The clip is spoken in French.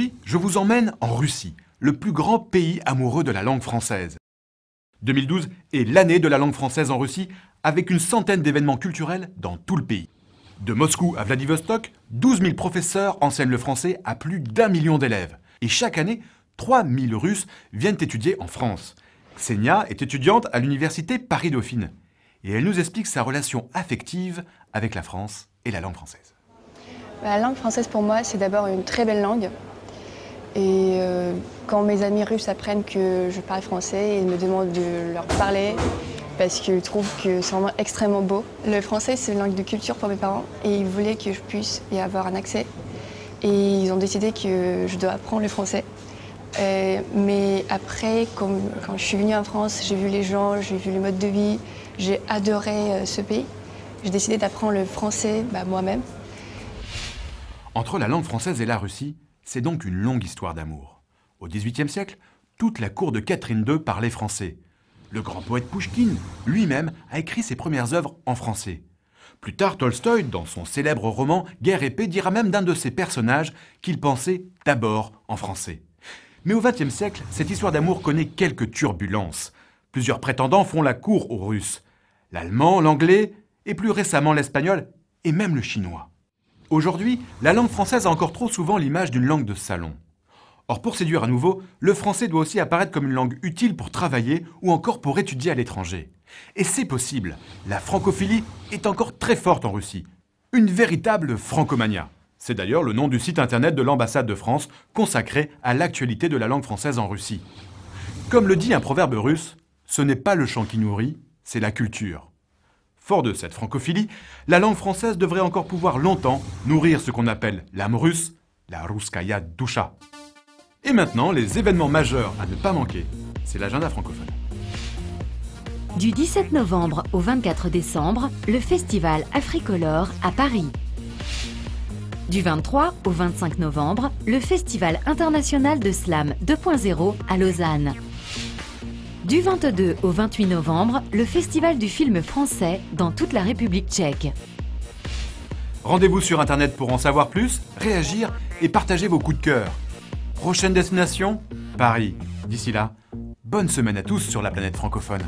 Aujourd'hui, je vous emmène en Russie, le plus grand pays amoureux de la langue française. 2012 est l'année de la langue française en Russie, avec une centaine d'événements culturels dans tout le pays. De Moscou à Vladivostok, 12 000 professeurs enseignent le français à plus d'1 million d'élèves. Et chaque année, 3 000 Russes viennent étudier en France. Ksenia est étudiante à l'université Paris-Dauphine. Et elle nous explique sa relation affective avec la France et la langue française. La langue française pour moi, c'est d'abord une très belle langue. Et quand mes amis russes apprennent que je parle français, ils me demandent de leur parler parce qu'ils trouvent que c'est vraiment extrêmement beau. Le français, c'est une langue de culture pour mes parents et ils voulaient que je puisse y avoir un accès. Et ils ont décidé que je dois apprendre le français. Mais après, quand je suis venue en France, j'ai vu les gens, j'ai vu le mode de vie, j'ai adoré ce pays. J'ai décidé d'apprendre le français moi-même. Entre la langue française et la Russie, c'est donc une longue histoire d'amour. Au XVIIIe siècle, toute la cour de Catherine II parlait français. Le grand poète Pouchkine, lui-même, a écrit ses premières œuvres en français. Plus tard, Tolstoï, dans son célèbre roman Guerre et paix, dira même d'un de ses personnages qu'il pensait d'abord en français. Mais au XXe siècle, cette histoire d'amour connaît quelques turbulences. Plusieurs prétendants font la cour aux Russes. L'allemand, l'anglais, et plus récemment l'espagnol, et même le chinois. Aujourd'hui, la langue française a encore trop souvent l'image d'une langue de salon. Or, pour séduire à nouveau, le français doit aussi apparaître comme une langue utile pour travailler ou encore pour étudier à l'étranger. Et c'est possible. La francophilie est encore très forte en Russie. Une véritable francomania. C'est d'ailleurs le nom du site internet de l'ambassade de France consacré à l'actualité de la langue française en Russie. Comme le dit un proverbe russe, ce n'est pas le champ qui nourrit, c'est la culture. Fort de cette francophilie, la langue française devrait encore pouvoir longtemps nourrir ce qu'on appelle l'âme russe, la Russkaya Dusha. Et maintenant, les événements majeurs à ne pas manquer, c'est l'agenda francophone. Du 17 novembre au 24 décembre, le festival Africolor à Paris. Du 23 au 25 novembre, le festival international de slam 2.0 à Lausanne. Du 22 au 28 novembre, le festival du film français dans toute la République tchèque. Rendez-vous sur internet pour en savoir plus, réagir et partager vos coups de cœur. Prochaine destination, Paris. D'ici là, bonne semaine à tous sur la planète francophone.